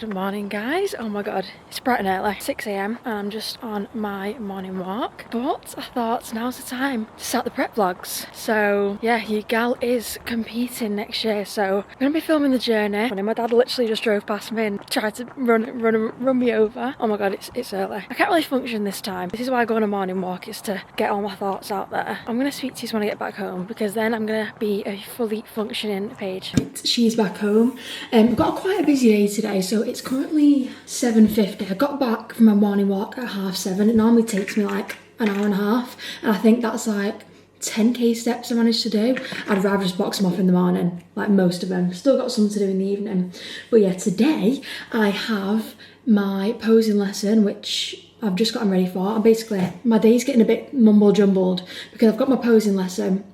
Good morning, guys. Oh my god, it's bright and early, 6 AM, and I'm just on my morning walk. But I thought now's the time to start the prep vlogs. So yeah, your gal is competing next year, so I'm gonna be filming the journey. And my dad literally just drove past me and tried to run me over. Oh my god, it's early. I can't really function this time. This is why I go on a morning walk, is to get all my thoughts out there. I'm gonna speak to you when I get back home, because then I'm gonna be a fully functioning Paige. She's back home. We've got quite a busy day today, so it's currently 7:50. I got back from my morning walk at 7:30. It normally takes me like an hour and a half, and I think that's like 10k steps I managed to do. I'd rather just box them off in the morning, like most of them. Still got some to do in the evening. But yeah, today I have my posing lesson, which I've just gotten ready for. And basically, my day's getting a bit mumble jumbled because I've got my posing lesson,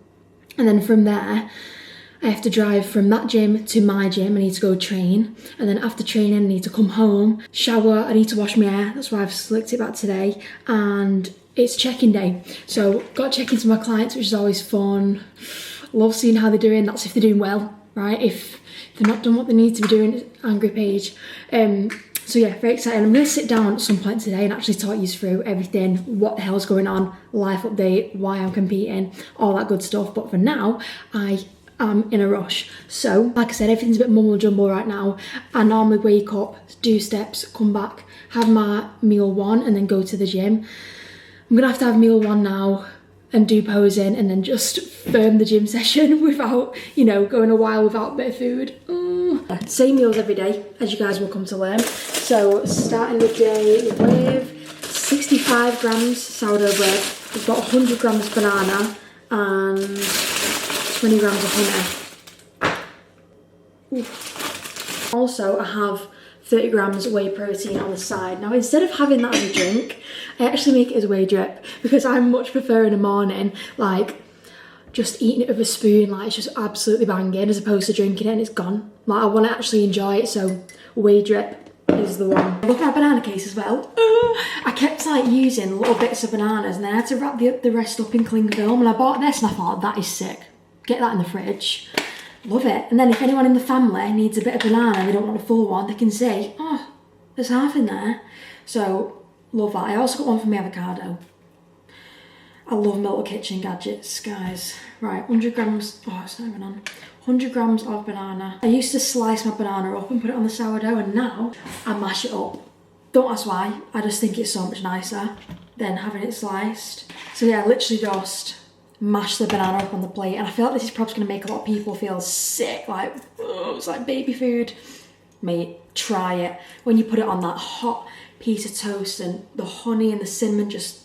and then from there, I have to drive from that gym to my gym. I need to go train, and then after training I need to come home, shower, I need to wash my hair. That's why I've slicked it back today, and it's check-in day. So got to check into my clients, which is always fun. Love seeing how they're doing. That's if they're doing well, right? If they're not done what they need to be doing, angry Paige. So yeah, very excited. I'm going to sit down at some point today and actually talk you through everything, what the hell's going on, life update, why I'm competing, all that good stuff. But for now, I'm in a rush. So, like I said, everything's a bit mumble jumble right now. I normally wake up, do steps, come back, have my meal one, and then go to the gym. I'm gonna have to have meal one now and do posing, and then just firm the gym session without, you know, going a while without a bit of food. Same meals every day, as you guys will come to learn. So, starting the day with 65 grams sourdough bread. We've got 100 grams banana and 20 grams of honey. Oof. Also, I have 30 grams whey protein on the side. Now, instead of having that as a drink, I actually make it as a whey drip, because I much prefer in the morning, like, just eating it with a spoon, like it's just absolutely banging, as opposed to drinking it and it's gone. Like, I want to actually enjoy it, so whey drip is the one. Look at my banana case as well. I kept like using little bits of bananas, and then I had to wrap the rest up in cling film, and I bought this and I thought, that is sick. Get that in the fridge. Love it. And then if anyone in the family needs a bit of banana and they don't want a full one, they can say, oh, there's half in there. So, love that. I also got one for my avocado. I love Milk Kitchen gadgets, guys. Right, 100 grams, oh, it's not even on. 100 grams of banana. I used to slice my banana up and put it on the sourdough, and now I mash it up. Don't ask why, I just think it's so much nicer than having it sliced. So yeah, literally just mash the banana up on the plate, and I feel like this is probably going to make a lot of people feel sick, like, oh, it's like baby food. Mate, try it. When you put it on that hot piece of toast and the honey and the cinnamon just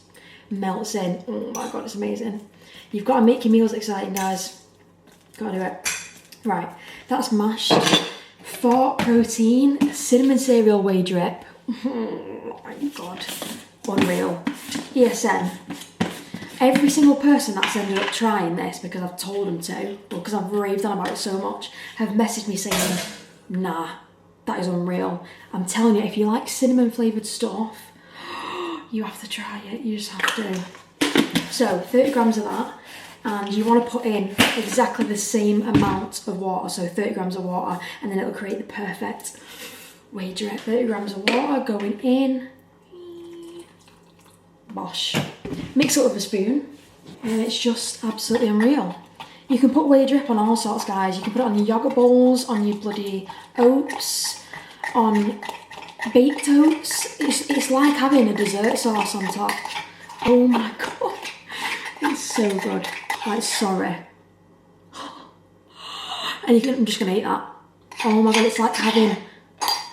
melts in, oh my god, it's amazing. You've got to make your meals exciting, guys. Gotta do it. Right, that's mashed. For protein, cinnamon cereal whey drip. Oh my god, unreal. ESN. Every single person that's ended up trying this, because I've told them to, or because I've raved on about it so much, have messaged me saying, nah, that is unreal. I'm telling you, if you like cinnamon flavoured stuff, you have to try it, you just have to. So, 30 grams of that, and you want to put in exactly the same amount of water, so 30 grams of water, and then it'll create the perfect whey drip. 30 grams of water going in. Bosh. Mix it with a spoon, and it's just absolutely unreal. You can put whey drip on all sorts, guys. You can put it on your yogurt bowls, on your bloody oats, on baked oats. It's like having a dessert sauce on top. Oh my god, it's so good. Like, sorry. And I'm just gonna eat that. Oh my god, it's like having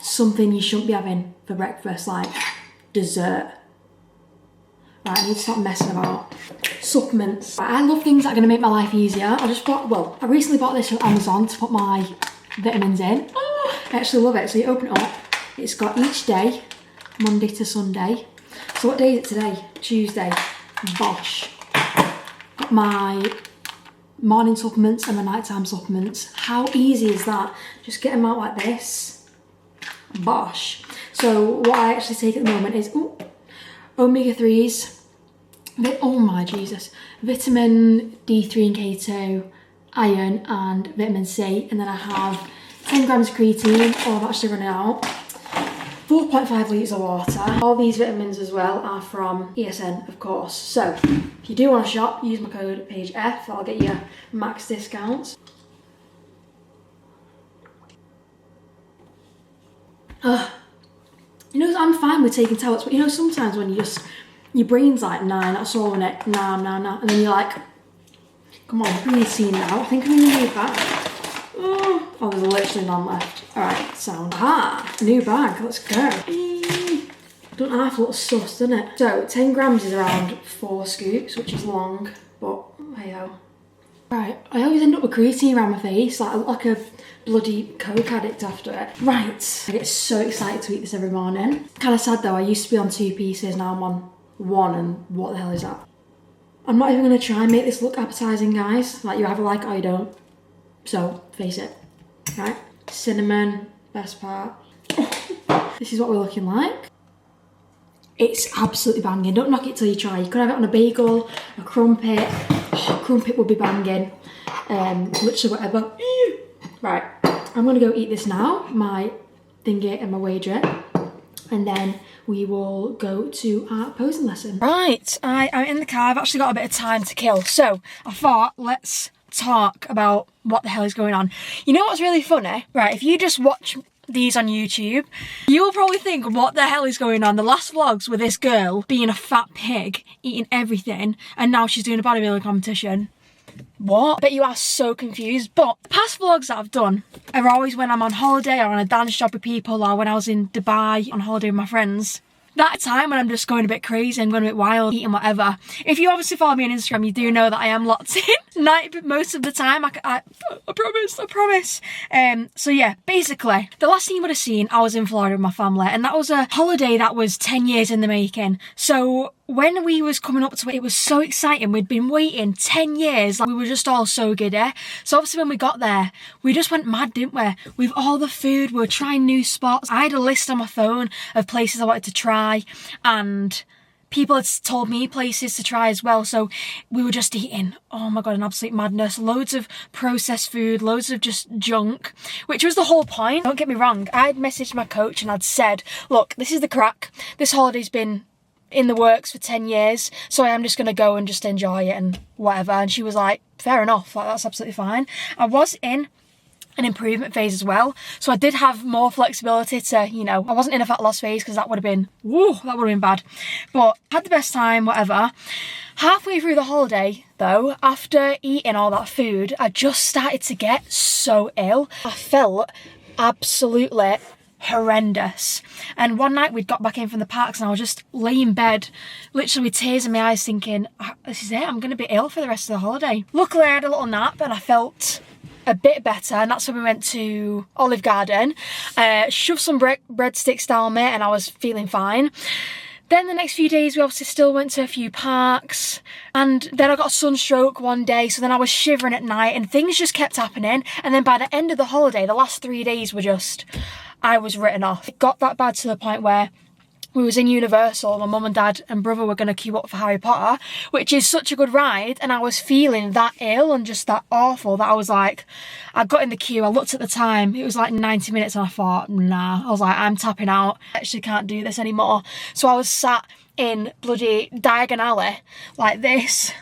something you shouldn't be having for breakfast, like dessert. Right, I need to stop messing about. Supplements. Right, I love things that are going to make my life easier. I recently bought this from Amazon to put my vitamins in. Oh, I actually love it. So you open it up. It's got each day, Monday to Sunday. So what day is it today? Tuesday. Bosh. Got my morning supplements and my nighttime supplements. How easy is that? Just get them out like this. Bosh. So what I actually take at the moment is omega-3s. Oh my Jesus. Vitamin D3 and K2, iron and vitamin C, and then I have 10 grams of creatine. Oh, I'm actually running out. 4.5 litres of water. All these vitamins as well are from ESN, of course. So if you do want to shop, use my code PAIGEF. I'll get you max discounts. You know, I'm fine with taking tablets, but you know, sometimes when your brain's like, nah, not swallowing it, nah, and then you're like, come on, creatine now. I think I'm gonna need that. Oh, there's literally none left. Alright, sound. Ah, new bag, let's go. Don't half look sus, doesn't it? So, 10 grams is around 4 scoops, which is long, but hey ho. Right, I always end up with creatine around my face, like I look like a bloody coke addict after it. Right, I get so excited to eat this every morning. Kind of sad though, I used to be on 2 pieces, now I'm on 1, and what the hell is that? I'm not even gonna try and make this look appetizing, guys. Like, you either like it or you don't. So, face it. Right, cinnamon, best part. This is what we're looking like. It's absolutely banging. Don't knock it till you try. You could have it on a bagel, a crumpet. Oh, crumpet would be banging. Literally whatever. Right, I'm gonna go eat this now. My thingy and my wager. And then we will go to our posing lesson. Right, I'm in the car. I've actually got a bit of time to kill. So I thought, let's talk about what the hell is going on. You know what's really funny? Right, if you just watch these on YouTube, you'll probably think, what the hell is going on? The last vlogs with this girl being a fat pig, eating everything, and now she's doing a bodybuilding competition. What? I bet you are so confused. But the past vlogs that I've done are always when I'm on holiday or on a dance job with people, or when I was in Dubai on holiday with my friends. That time when I'm just going a bit crazy and going a bit wild, eating whatever. If you obviously follow me on Instagram, you do know that I am locked in. Most of the time, I promise. So yeah, basically, the last thing you would have seen, I was in Florida with my family, and that was a holiday that was 10 years in the making. So when we was coming up to it, it was so exciting. We'd been waiting 10 years. Like, we were just all so giddy. So obviously when we got there, we just went mad, didn't we? With all the food, we were trying new spots. I had a list on my phone of places I wanted to try, and people had told me places to try as well. So we were just eating, oh my God, an absolute madness. Loads of processed food, loads of just junk, which was the whole point. Don't get me wrong. I'd messaged my coach and I'd said, look, this is the crack. This holiday's been in the works for 10 years, so I am just going to go and just enjoy it and whatever. And she was like, fair enough, like, that's absolutely fine. I was in an improvement phase as well, so I did have more flexibility to, you know, I wasn't in a fat loss phase, because that would have been, woo, that would have been bad. But had the best time, whatever. Halfway through the holiday though, after eating all that food, I just started to get so ill. I felt absolutely horrendous. And one night we'd got back in from the parks and I was just laying in bed, literally with tears in my eyes, thinking, this is it, I'm going to be ill for the rest of the holiday. Luckily I had a little nap and I felt a bit better, and that's when we went to Olive Garden, shoved some breadsticks down me, and I was feeling fine. Then the next few days we obviously still went to a few parks, and then I got a sunstroke one day, so then I was shivering at night and things just kept happening. And then by the end of the holiday, the last 3 days were just, I was written off. It got that bad to the point where we was in Universal, my mum and dad and brother were going to queue up for Harry Potter, which is such a good ride, and I was feeling that ill and just that awful that I was like, I got in the queue, I looked at the time, it was like 90 minutes and I thought, nah, I was like, I'm tapping out, I actually can't do this anymore. So I was sat in bloody Diagon Alley like this,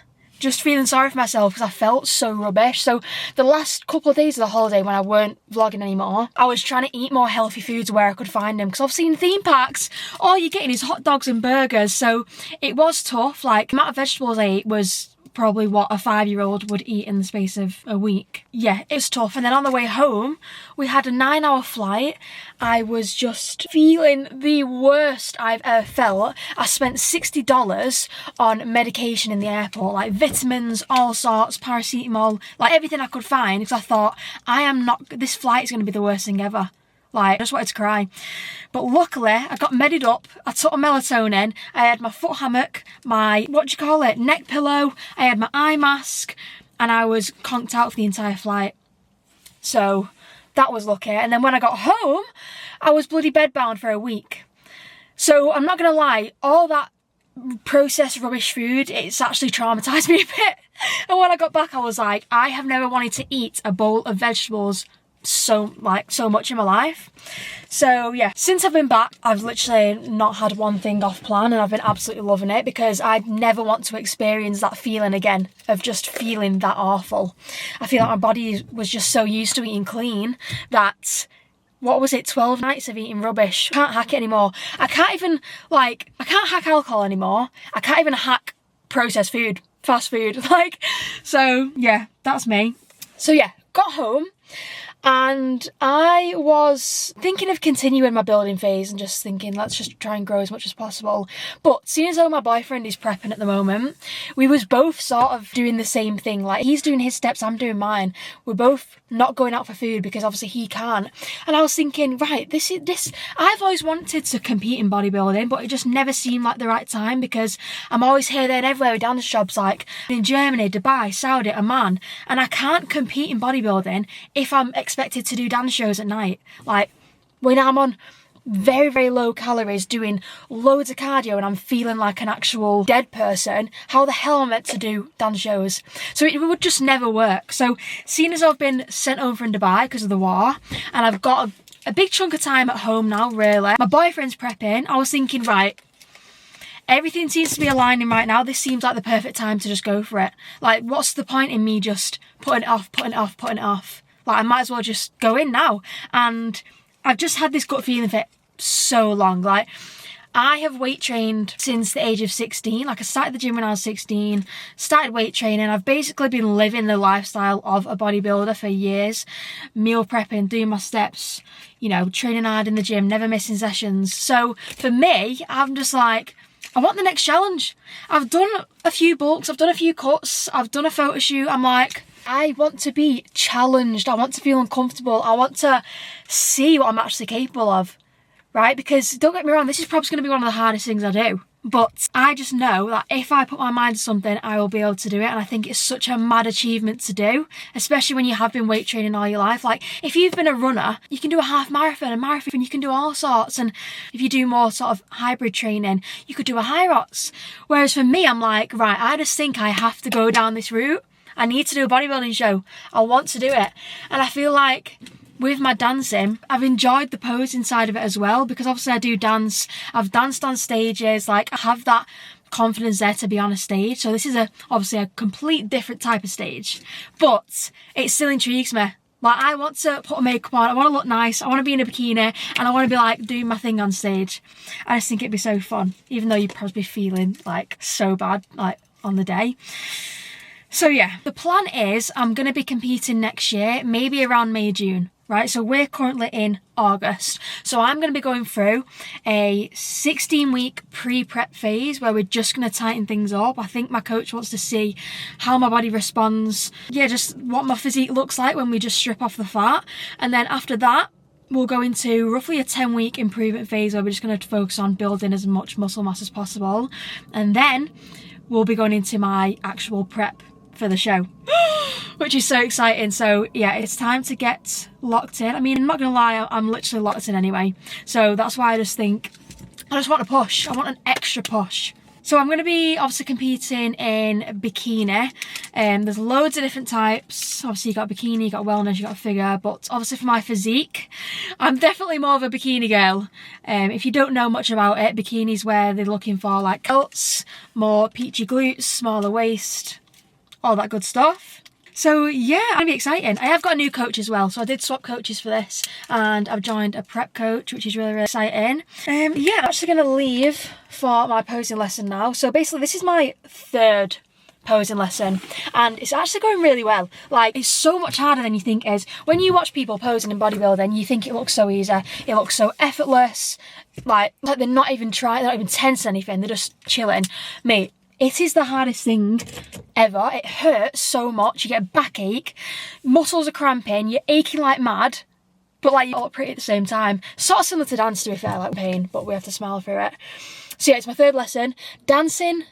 just feeling sorry for myself because I felt so rubbish. So the last couple of days of the holiday when I weren't vlogging anymore, I was trying to eat more healthy foods where I could find them, because obviously in theme parks all you're getting is hot dogs and burgers, so it was tough. Like, the amount of vegetables I ate was probably what a 5-year-old would eat in the space of a week. Yeah, it was tough. And then on the way home, we had a 9-hour flight. I was just feeling the worst I've ever felt. I spent $60 on medication in the airport, like vitamins, all sorts, paracetamol, like everything I could find, because I thought, this flight is going to be the worst thing ever. Like, I just wanted to cry. But luckily, I got medded up. I took a melatonin. I had my foot hammock, my, neck pillow. I had my eye mask, and I was conked out for the entire flight. So that was lucky. And then when I got home, I was bloody bedbound for a week. So I'm not going to lie, all that processed rubbish food, it's actually traumatised me a bit. And when I got back, I was like, I have never wanted to eat a bowl of vegetables so much in my life. So yeah, since I've been back, I've literally not had one thing off plan, and I've been absolutely loving it, because I never want to experience that feeling again of just feeling that awful. I feel like my body was just so used to eating clean that, what was it, 12 nights of eating rubbish. I can't hack it anymore. I can't hack alcohol anymore. I can't even hack processed food, fast food. So yeah, that's me. So yeah, got home, and I was thinking of continuing my building phase and just thinking, let's just try and grow as much as possible. But seeing as though my boyfriend is prepping at the moment, we was both sort of doing the same thing. Like, he's doing his steps, I'm doing mine. We're both not going out for food because obviously he can't. And I was thinking, right, this I've always wanted to compete in bodybuilding, but it just never seemed like the right time, because I'm always here, there and everywhere with dance jobs, like in Germany, Dubai, Saudi, Oman, and I can't compete in bodybuilding if I'm expected to do dance shows at night. Like, when I'm on very, very low calories doing loads of cardio and I'm feeling like an actual dead person, how the hell am I meant to do dance shows? So it would just never work. So seeing as I've been sent home from Dubai because of the war, and I've got a big chunk of time at home now, really, my boyfriend's prepping, I was thinking, right, everything seems to be aligning right now. This seems like the perfect time to just go for it. Like, what's the point in me just putting it off? Like, I might as well just go in now. And I've just had this gut feeling for so long. Like, I have weight trained since the age of 16. Like, I started the gym when I was 16, started weight training. I've basically been living the lifestyle of a bodybuilder for years. Meal prepping, doing my steps, you know, training hard in the gym, never missing sessions. So for me, I'm just like, I want the next challenge. I've done a few bulks, I've done a few cuts, I've done a photo shoot. I'm like, I want to be challenged. I want to feel uncomfortable. I want to see what I'm actually capable of, right? Because don't get me wrong, this is probably going to be one of the hardest things I do. But I just know that if I put my mind to something, I will be able to do it. And I think it's such a mad achievement to do, especially when you have been weight training all your life. Like, if you've been a runner, you can do a half marathon, a marathon, you can do all sorts. And if you do more sort of hybrid training, you could do a high rocks. Whereas for me, I'm like, right, I just think I have to go down this route. I need to do a bodybuilding show. I want to do it. And I feel like with my dancing, I've enjoyed the posing side of it as well, because obviously I do dance. I've danced on stages. Like, I have that confidence there to be on a stage. So this is obviously a complete different type of stage, but it still intrigues me. Like, I want to put a makeup on, I want to look nice, I want to be in a bikini, and I want to be like doing my thing on stage. I just think it'd be so fun, even though you'd probably be feeling like so bad like on the day. So yeah, the plan is I'm going to be competing next year, maybe around May, June, right? So we're currently in August. So I'm going to be going through a 16-week pre-prep phase where we're just going to tighten things up. I think my coach wants to see how my body responds. Yeah, just what my physique looks like when we just strip off the fat. And then after that, we'll go into roughly a 10-week improvement phase where we're just going to focus on building as much muscle mass as possible. And then we'll be going into my actual prep for the show, which is so exciting. So yeah, it's time to get locked in. I mean, I'm not gonna lie, I'm literally locked in anyway. So that's why I just think, I just want a push. I want an extra push. So I'm going to be obviously competing in bikini. There's loads of different types. Obviously you got bikini, you got wellness, you got figure, but obviously for my physique, I'm definitely more of a bikini girl. If you don't know much about it, bikinis where they're looking for like delts, more peachy glutes, smaller waist, all that good stuff. So yeah, it's gonna be exciting. I have got a new coach as well, so I did swap coaches for this, and I've joined a prep coach, which is really, really exciting. Yeah, I'm actually gonna leave for my posing lesson now. So basically this is my third posing lesson, and it's actually going really well. Like, it's so much harder than you think it is. When you watch people posing in bodybuilding, you think it looks so easy, it looks so effortless, like they're not even trying, they're not even tense or anything, they're just chilling. Mate, it is the hardest thing ever. It hurts so much. You get a backache, muscles are cramping, you're aching like mad, but like you're all pretty at the same time. Sort of similar to dance, to be fair, like pain, but we have to smile through it. So yeah, it's my third lesson. Dancing,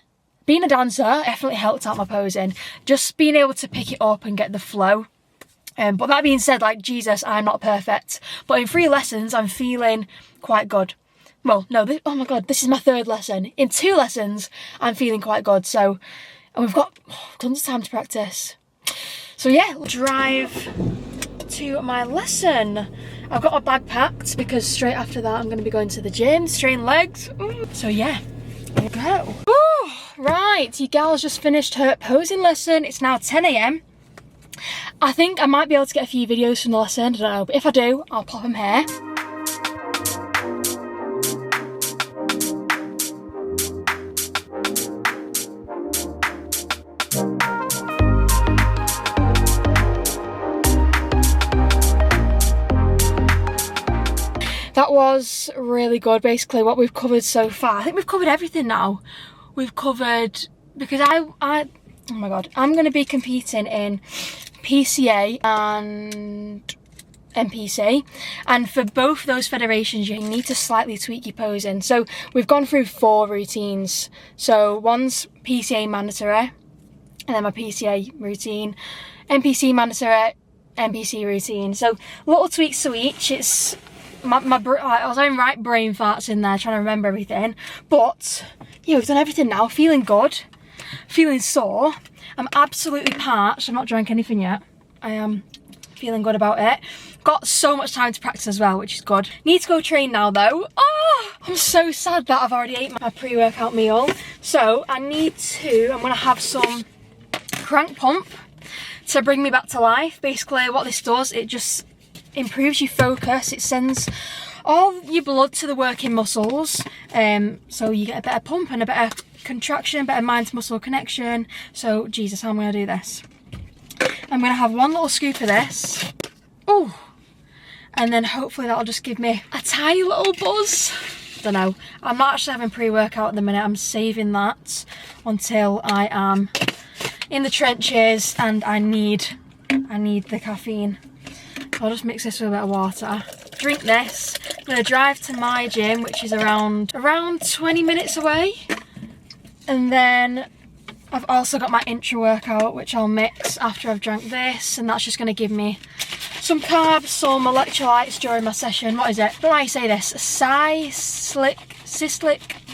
being a dancer definitely helped out my posing. Just being able to pick it up and get the flow. But that being said, like, Jesus, I'm not perfect. But in 3 lessons, I'm feeling quite good. Well, no, oh my God, this is my third lesson. In 2 lessons, I'm feeling quite good. So, and we've got tons of time to practice. So yeah, we'll drive to my lesson. I've got my bag packed because straight after that I'm going to be going to the gym, strain legs. So yeah, here we go. Right, your gal's just finished her posing lesson. It's now 10 AM. I think I might be able to get a few videos from the lesson, I don't know, but if I do, I'll pop them here. That was really good, basically what we've covered so far. I think we've covered everything now. We've covered, because oh my god, I'm going to be competing in PCA and NPC, and for both those federations you need to slightly tweak your posing. So we've gone through 4 routines. So one's PCA mandatory, and then my PCA routine, NPC mandatory, NPC routine. So little tweaks to each. It's I was having right brain farts in there trying to remember everything, but yeah, we've done everything now. Feeling good, feeling sore. I'm absolutely parched. I've not drank anything yet. I am feeling good about it. Got so much time to practice as well, which is good. Need to go train now though. I'm so sad that I've already ate my pre-workout meal. So I'm gonna have some crank pump to bring me back to life. Basically what this does, it just improves your focus. It sends all your blood to the working muscles, so you get a better pump and a better contraction, better mind to muscle connection. So Jesus, how am I gonna do this? I'm gonna have one little scoop of this, and then hopefully that'll just give me a tiny little buzz. Don't know, I'm not actually having pre-workout at the minute. I'm saving that until I am in the trenches and I need the caffeine. I'll just mix this with a bit of water, drink this. I'm gonna drive to my gym, which is around 20 minutes away. And then I've also got my intra workout, which I'll mix after I've drank this. And that's just gonna give me some carbs, some electrolytes during my session. What is it? I don't know how you say this. Cyclic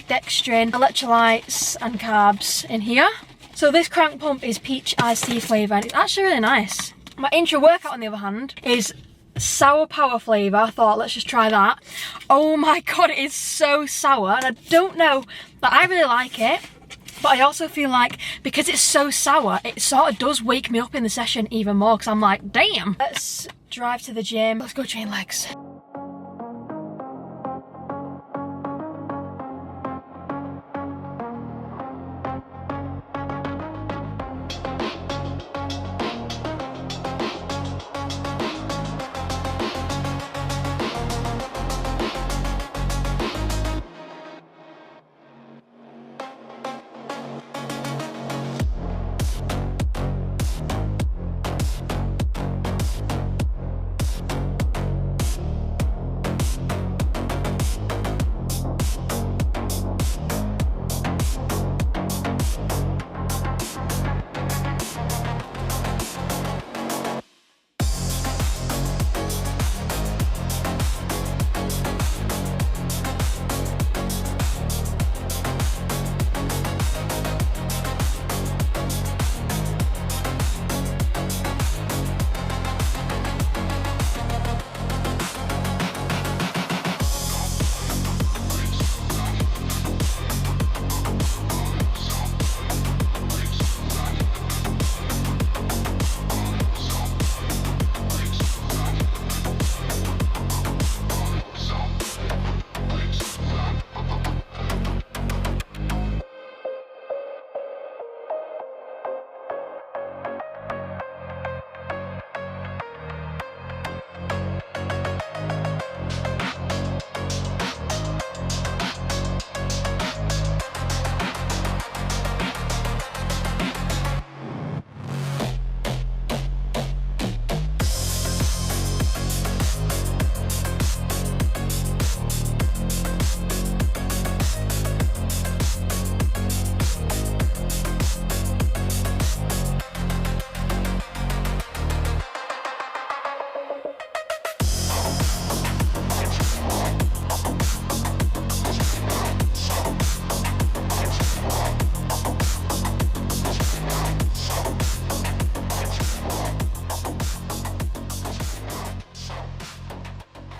dextrin, electrolytes and carbs in here. So this crank pump is peach iced tea flavour, and it's actually really nice. My intra workout, on the other hand, is sour power flavour. I thought, let's just try that. Oh my god, it is so sour, and I don't know, like, I really like it, but I also feel like because it's so sour, it sort of does wake me up in the session even more, because I'm like, damn. Let's drive to the gym. Let's go train legs.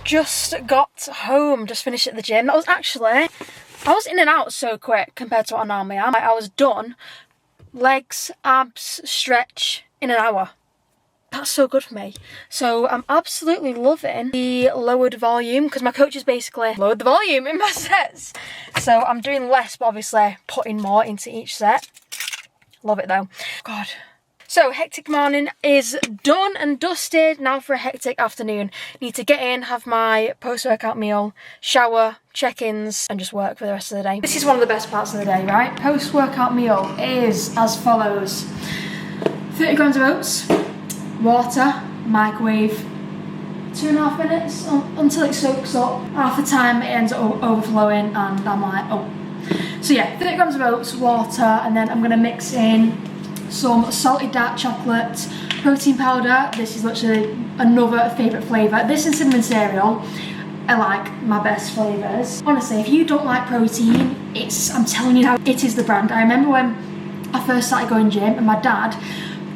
just got home, just finished at the gym. That was actually, I was in and out so quick compared to what I normally am. I was done, legs, abs, stretch in an hour. That's so good for me. So I'm absolutely loving the lowered volume because my coach has basically lowered the volume in my sets. So I'm doing less, but obviously putting more into each set. Love it though. God. So hectic morning is done and dusted. Now for a hectic afternoon. Need to get in, have my post-workout meal, shower, check-ins, and just work for the rest of the day. This is one of the best parts of the day, right? Post-workout meal is as follows. 30 grams of oats, water, microwave, 2.5 minutes until it soaks up. Half the time it ends up overflowing and I'm like, oh. So yeah, 30 grams of oats, water, and then I'm gonna mix in some salted dark chocolate, protein powder. This is literally another favourite flavour. This and cinnamon cereal are like my best flavours. Honestly, if you don't like protein, I'm telling you now, it is the brand. I remember when I first started going gym and my dad,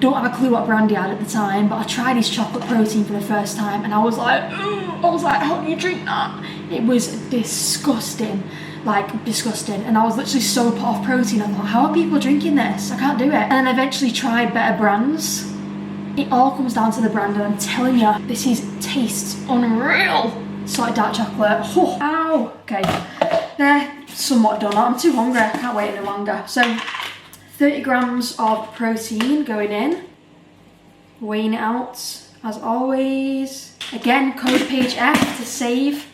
don't have a clue what brand he had at the time, but I tried his chocolate protein for the first time and I was like, how do you drink that? It was disgusting. Like disgusting, and I was literally so put off protein. I thought, how are people drinking this? I can't do it. And then I eventually tried better brands. It all comes down to the brand, and I'm telling you, this tastes unreal. Salted dark chocolate. Oh, ow. Okay, they're somewhat done. I'm too hungry. I can't wait any longer. So 30 grams of protein going in. Weighing it out as always. Again, code PAIGEF to save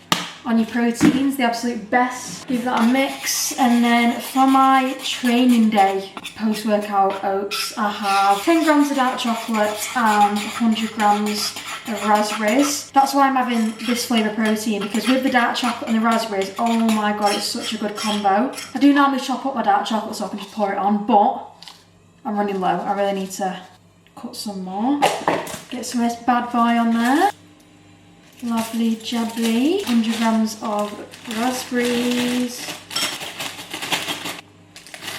on your proteins, the absolute best. Give that a mix, and then for my training day post-workout oats, I have 10 grams of dark chocolate and 100 grams of raspberries. That's why I'm having this flavour protein, because with the dark chocolate and the raspberries, oh my god, it's such a good combo. I do normally chop up my dark chocolate so I can just pour it on, but I'm running low. I really need to cut some more. Get some of this bad boy on there. Lovely jubbly. 100 grams of raspberries.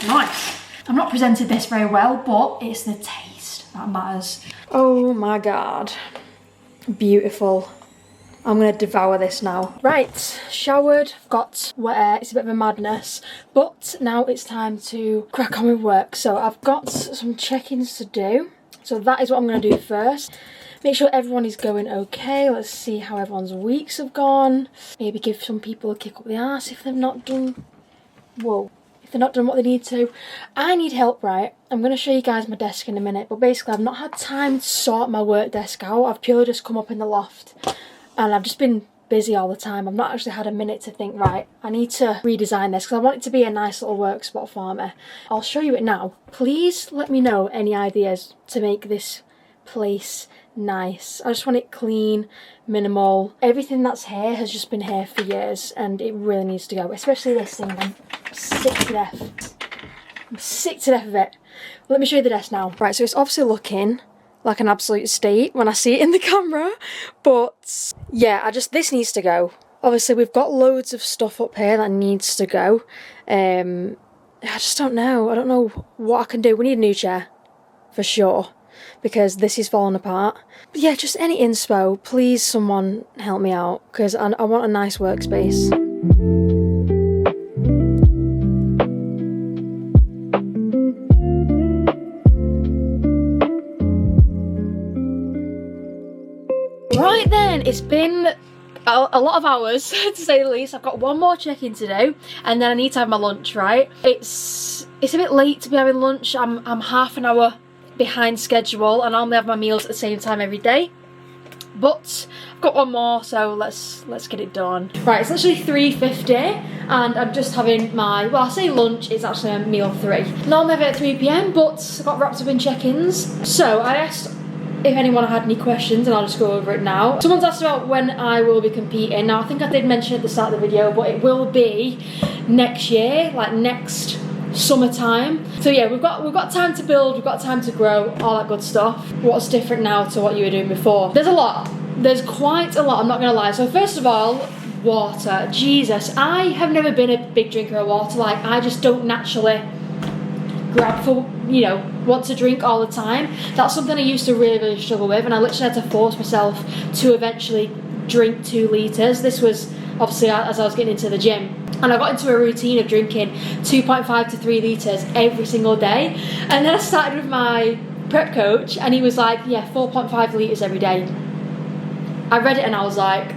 Nice. I've not presented this very well, but it's the taste that matters. Oh my god. Beautiful. I'm gonna devour this now. Right, showered, got wet air. It's a bit of a madness, but now it's time to crack on with work. So I've got some check-ins to do. So that is what I'm gonna do first. Make sure everyone is going okay. Let's see how everyone's weeks have gone. Maybe give some people a kick up the arse if they've not done, if they're not done what they need to. I need help, right? I'm going to show you guys my desk in a minute, but basically I've not had time to sort my work desk out. I've purely just come up in the loft and I've just been busy all the time. I've not actually had a minute to think, right, I need to redesign this because I want it to be a nice little work spot for me. I'll show you it now. Please let me know any ideas to make this place nice. I just want it clean, minimal. Everything that's here has just been here for years and it really needs to go, especially this thing. I'm sick to death. I'm sick to death of it. Let me show you the desk now. Right, so it's obviously looking like an absolute state when I see it in the camera, but yeah, this needs to go. Obviously we've got loads of stuff up here that needs to go. I just don't know. I don't know what I can do. We need a new chair for sure, because this is falling apart. But yeah, just any inspo, please someone help me out, because I want a nice workspace. Right then, it's been a lot of hours to say the least. I've got one more check-in to do and then I need to have my lunch, right? It's a bit late to be having lunch. I'm half an hour behind schedule and I normally have my meals at the same time every day, but I've got one more, so let's get it done. Right, it's literally 3:50 and I'm just having my, well, I say lunch, it's actually a meal 3. Normally I have it at 3 PM, but I got wrapped up in check-ins. So I asked if anyone had any questions and I'll just go over it now. Someone's asked about when I will be competing. Now I think I did mention at the start of the video, but it will be next year, like next summertime. So yeah, we've got time to build, we've got time to grow, all that good stuff. What's different now to what you were doing before? There's a lot. There's quite a lot, I'm not gonna lie. So first of all, water. Jesus, I have never been a big drinker of water. Like, I just don't naturally grab for, you know, want to drink all the time. That's something I used to really struggle with, and I literally had to force myself to eventually drink 2 litres. This was obviously as I was getting into the gym. And I got into a routine of drinking 2.5 to 3 litres every single day. And then I started with my prep coach and he was like, yeah, 4.5 litres every day. I read it and I was like,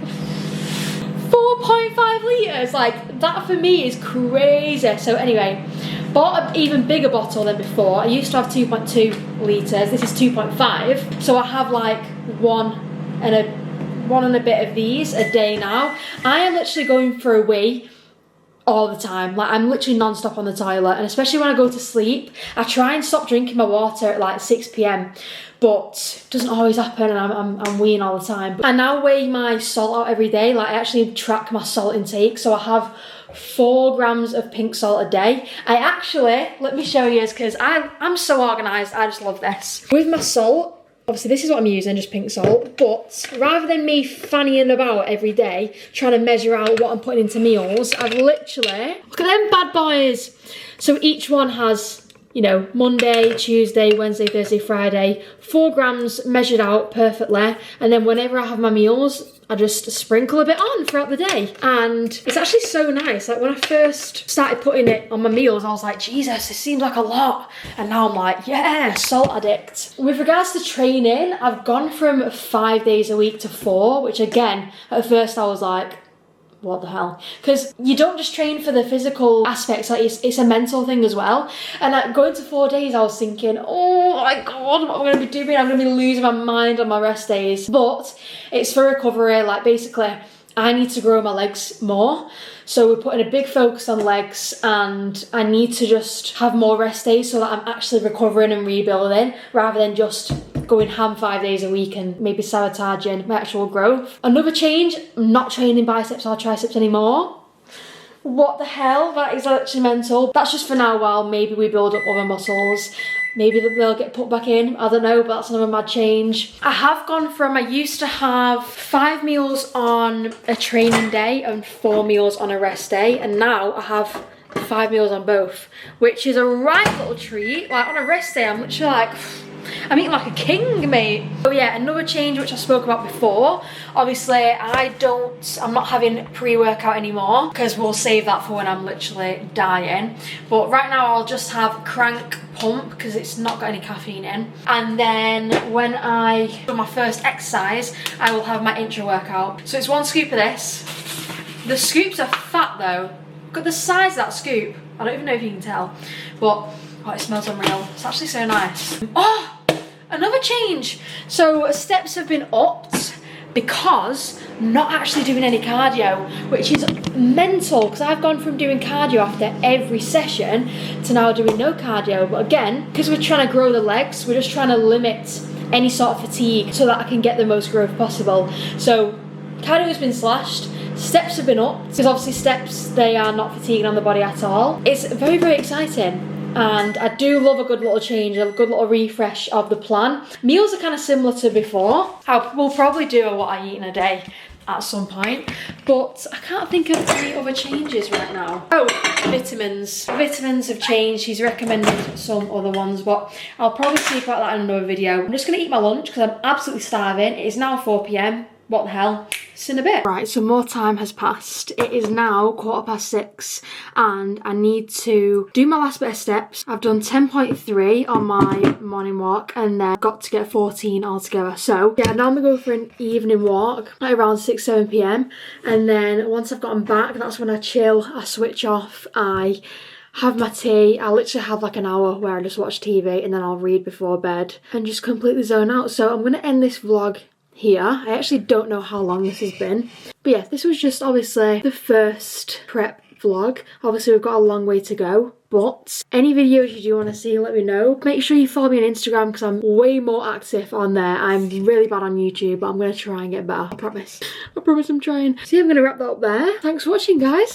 4.5 litres? Like, that for me is crazy. So anyway, bought an even bigger bottle than before. I used to have 2.2 litres, this is 2.5. So I have like one and a bit of these a day now. I am literally going for a wee all the time. Like, I'm literally non-stop on the toilet, and especially when I go to sleep, I try and stop drinking my water at like 6 p.m, but it doesn't always happen, and I'm weeing all the time. I now weigh my salt out every day. Like, I actually track my salt intake, so I have 4 grams of pink salt a day. I actually, let me show you, because I'm so organised, I just love this. With my salt, obviously this is what I'm using, just pink salt, but rather than me fannying about every day trying to measure out what I'm putting into meals, I've literally, look at them bad boys. So each one has, you know, Monday, Tuesday, Wednesday, Thursday, Friday, 4 grams measured out perfectly, and then whenever I have my meals, I just sprinkle a bit on throughout the day. And it's actually so nice. Like, when I first started putting it on my meals, I was like, Jesus, this seems like a lot. And now I'm like, yeah, salt addict. With regards to training, I've gone from 5 days a week to 4, which again, at first I was like, what the hell? Because you don't just train for the physical aspects, like it's a mental thing as well. And like, going to 4 days, I was thinking, oh my God, what am I going to be doing? I'm going to be losing my mind on my rest days. But it's for recovery. Like, basically, I need to grow my legs more. So we're putting a big focus on legs, and I need to just have more rest days so that I'm actually recovering and rebuilding, rather than just going ham 5 days a week and maybe sabotaging my actual growth. Another change, I'm not training biceps or triceps anymore. What the hell? That is actually mental. That's just for now, while maybe we build up other muscles. Maybe they'll get put back in, I don't know, but that's another mad change. I have gone from, I used to have 5 meals on a training day and 4 meals on a rest day, and now I have 5 meals on both, which is a right little treat. Like, on a rest day, I'm literally like, I'm eating like a king, mate. Oh yeah, another change which I spoke about before. Obviously, I'm not having pre-workout anymore, because we'll save that for when I'm literally dying. But right now I'll just have crank pump, because it's not got any caffeine in. And then when I do my first exercise, I will have my intro workout. So it's 1 scoop of this. The scoops are fat though. Look at the size of that scoop. I don't even know if you can tell, but oh, it smells unreal. It's actually so nice. Oh, another change. So steps have been upped because I'm not actually doing any cardio, which is mental, because I've gone from doing cardio after every session to now doing no cardio. But again, because we're trying to grow the legs, we're just trying to limit any sort of fatigue so that I can get the most growth possible. So cardio has been slashed. Steps have been upped, because obviously steps, they are not fatiguing on the body at all. It's very, very exciting. And I do love a good little change, a good little refresh of the plan. Meals are kind of similar to before. We'll probably do a what I eat in a day at some point, but I can't think of any other changes right now. Oh, vitamins. Vitamins have changed. He's recommended some other ones, but I'll probably speak about that in another video. I'm just going to eat my lunch because I'm absolutely starving. It is now 4 p.m. What the hell? It's in a bit. Right, so more time has passed. It is now 6:15 and I need to do my last bit of steps. I've done 10.3 on my morning walk and then got to get 14 altogether. So yeah, now I'm gonna go for an evening walk at around 6-7 p.m. and then once I've gotten back, that's when I chill, I switch off, I have my tea. I literally have like an hour where I just watch TV and then I'll read before bed and just completely zone out. So I'm gonna end this vlog here. I actually don't know how long this has been, but yeah, this was just obviously the first prep vlog. Obviously we've got a long way to go, but any videos you do want to see, let me know. Make sure you follow me on Instagram because I'm way more active on there. I'm really bad on YouTube, but I'm going to try and get better. I promise I'm trying. So yeah, I'm going to wrap that up there. Thanks for watching, guys.